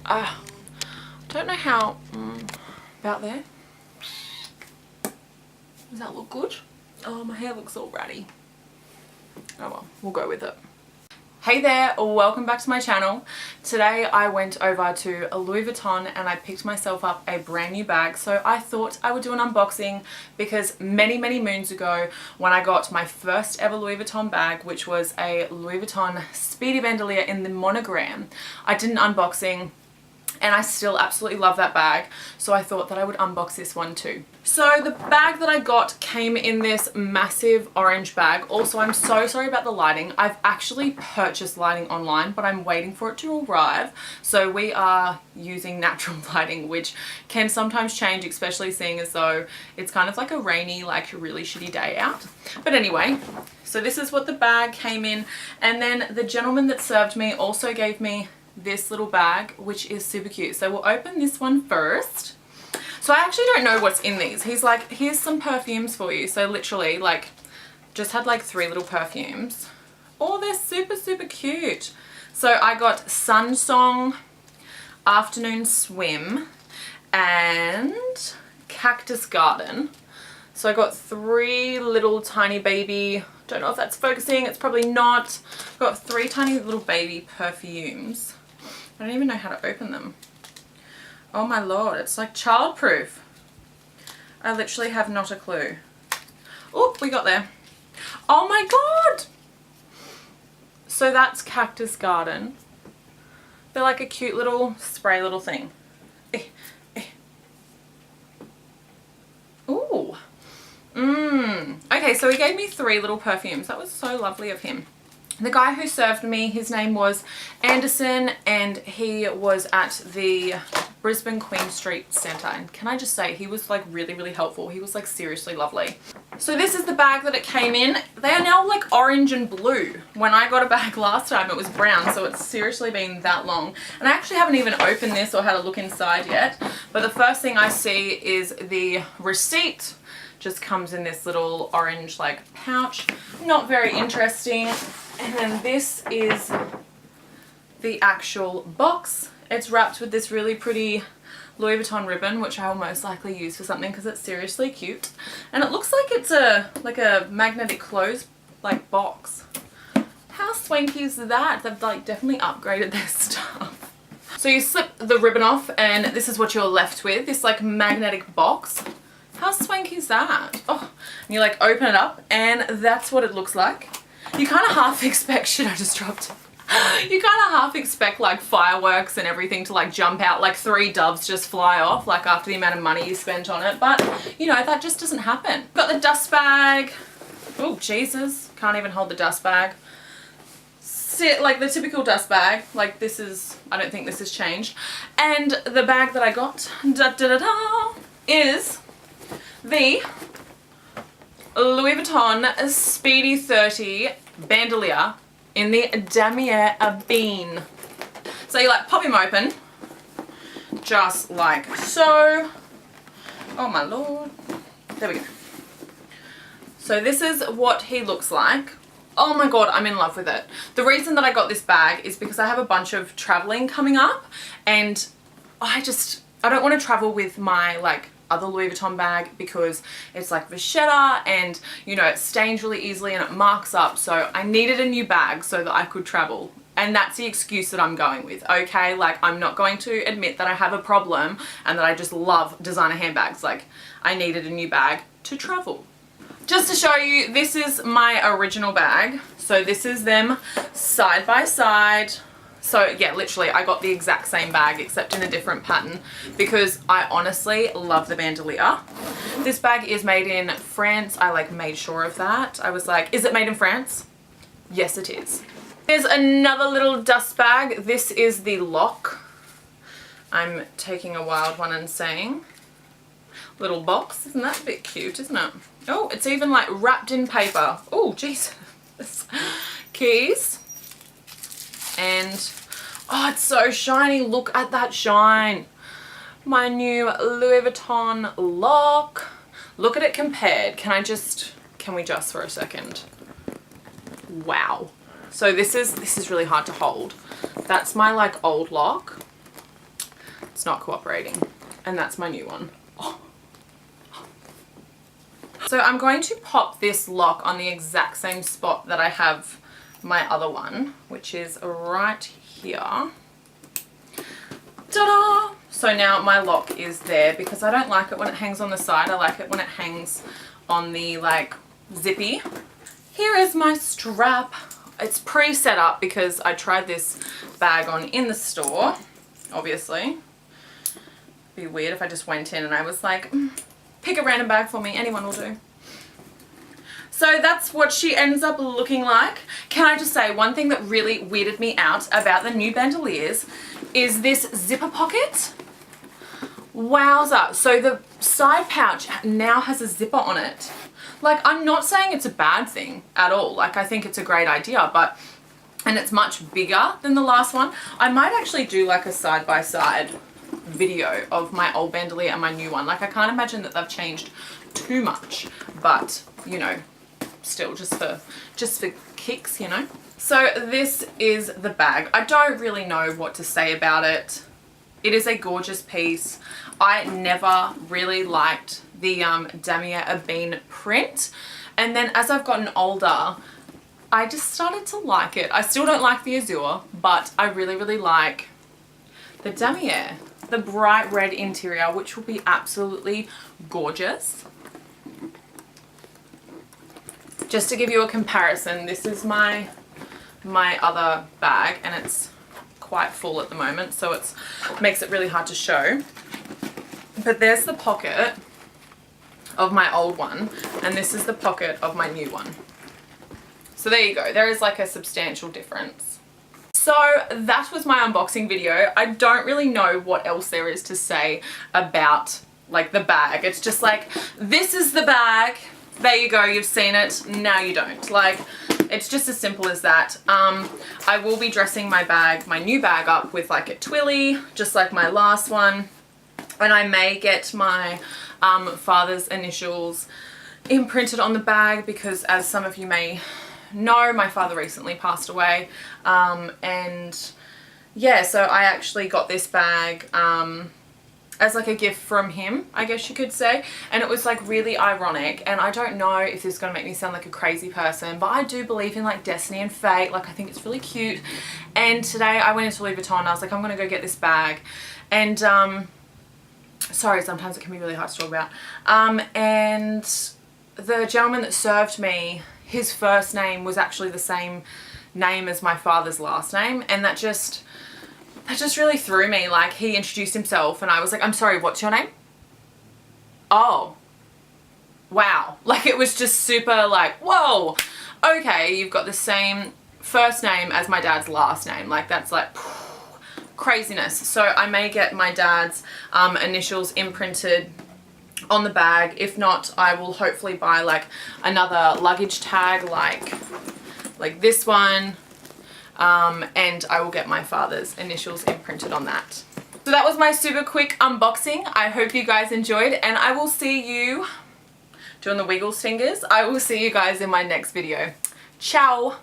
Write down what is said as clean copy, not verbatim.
Don't know how, about there. Does that look good? Oh, my hair looks all ratty. Oh well, we'll go with it. Hey there, welcome back to my channel. Today I went over to Louis Vuitton and I picked myself up a brand new bag. So I thought I would do an unboxing because many moons ago when I got my first ever Louis Vuitton bag, which was a Louis Vuitton Speedy Bandouliere in the monogram, I did an unboxing and I still absolutely love that bag. So I thought that I would unbox this one too. So the bag that I got came in this massive orange bag. Also, I'm so sorry about the lighting. I've actually purchased lighting online, but I'm waiting for it to arrive. So we are using natural lighting, which can sometimes change, especially seeing as though it's kind of like a rainy, like really shitty day out. But anyway, so this is what the bag came in. And then the gentleman that served me also gave me this little bag, which is super cute. So we'll open this one first. So I actually don't know what's in these. He's like, here's some perfumes for you. So literally like just had like 3 little perfumes. Oh, they're super cute. So I got Sun Song, Afternoon Swim, and Cactus Garden. So I got 3 little tiny baby, don't know if that's focusing, it's probably not. I've got 3 tiny little baby perfumes. I don't even know how to open them. Oh my lord, it's like childproof. I literally have not a clue. Oh, we got there. Oh my god! So that's Cactus Garden. They're like a cute little spray little thing. Ooh. Okay, so he gave me 3 little perfumes. That was so lovely of him. The guy who served me, his name was Anderson, and he was at the Brisbane Queen Street Centre. And can I just say, he was like really helpful. He was like seriously lovely. So this is the bag that it came in. They are now like orange and blue. When I got a bag last time, it was brown, so it's seriously been that long. And I actually haven't even opened this or had a look inside yet. But the first thing I see is the receipt. Just comes in this little orange like pouch. Not very interesting. And then this is the actual box. It's wrapped with this really pretty Louis Vuitton ribbon, which I will most likely use for something because it's seriously cute. And it looks like it's a magnetic close like box. How swanky is that? They've like definitely upgraded their stuff. So you slip the ribbon off and this is what you're left with, this like magnetic box. How swanky is that? Oh, and you like open it up and that's what it looks like. You kind of half expect, shit, I just dropped. You kind of half expect like fireworks and everything to like jump out, like 3 doves just fly off like after the amount of money you spent on it. But you know, that just doesn't happen. Got the dust bag. Oh, Jesus. Can't even hold the dust bag. Sit like the typical dust bag. Like this is, I don't think this has changed. And the bag that I got is the Louis Vuitton Speedy 30 Bandouliere in the damier bean. So you like pop him open, just like so. Oh my lord. There we go. So this is what he looks like. Oh my god, I'm in love with it. The reason that I got this bag is because I have a bunch of traveling coming up and I don't want to travel with my like other Louis Vuitton bag because it's like vachetta and you know it stains really easily and it marks up, so I needed a new bag so that I could travel, and that's the excuse that I'm going with. Okay, like I'm not going to admit that I have a problem and that I just love designer handbags. Like I needed a new bag to travel. Just to show you, this is my original bag. So this is them side by side. So yeah, literally I got the exact same bag except in a different pattern because I honestly love the bandouliere. This bag is made in France. I like made sure of that. I was like, is it made in France? Yes, it is. There's another little dust bag. This is the lock. I'm taking a wild one and saying. Little box. Isn't that a bit cute, isn't it? Oh, it's even like wrapped in paper. Oh, jeez. Keys. And oh, it's so shiny. Look at that shine. My new Louis Vuitton lock. Look at it compared. Can we just for a second? Wow. So this is really hard to hold. That's my like old lock. It's not cooperating. And that's my new one. Oh. So I'm going to pop this lock on the exact same spot that I have my other one, which is right here. Ta-da! So now my lock is there because I don't like it when it hangs on the side. I like it when it hangs on the like zippy. Here is my strap. It's pre-set up because I tried this bag on in the store, obviously. It'd be weird if I just went in and I was like, pick a random bag for me, anyone will do. So that's what she ends up looking like. Can I just say, one thing that really weirded me out about the new bandoulières is this zipper pocket. Wowza. So the side pouch now has a zipper on it. Like, I'm not saying it's a bad thing at all. Like, I think it's a great idea, but, and it's much bigger than the last one. I might actually do like a side-by-side video of my old bandouliere and my new one. Like, I can't imagine that they've changed too much, but, you know, still just for kicks, you know. So this is the bag. I don't really know what to say about it. It is a gorgeous piece. I never really liked the damier bean print, and then as I've gotten older I just started to like it. I still don't like the azure, but I really like the damier, the bright red interior, which will be absolutely gorgeous. Just to give you a comparison, this is my other bag, and it's quite full at the moment, so it makes it really hard to show. But there's the pocket of my old one, and this is the pocket of my new one. So there you go. There is like a substantial difference. So that was my unboxing video. I don't really know what else there is to say about like the bag. It's just like, this is the bag. There you go. You've seen it. Now you don't. Like, it's just as simple as that. I will be dressing my bag, my new bag, up with like a twilly, just like my last one. And I may get my father's initials imprinted on the bag because, as some of you may know, my father recently passed away. And yeah, so I actually got this bag as like a gift from him, I guess you could say. And it was like really ironic, and I don't know if this is going to make me sound like a crazy person, but I do believe in like destiny and fate. Like, I think it's really cute. And today I went into Louis Vuitton. I was like, I'm going to go get this bag. And sorry, sometimes it can be really hard to talk about. And the gentleman that served me, his first name was actually the same name as my father's last name, and that just really threw me. Like, he introduced himself and I was like, I'm sorry, what's your name? Oh, wow. Like, it was just super like, whoa, okay, you've got the same first name as my dad's last name. Like, that's like craziness. So I may get my dad's initials imprinted on the bag. If not, I will hopefully buy like another luggage tag like this one, and I will get my father's initials imprinted on that. So that was my super quick unboxing. I hope you guys enjoyed, and I will see you doing the Wiggles fingers. I will see you guys in my next video. Ciao.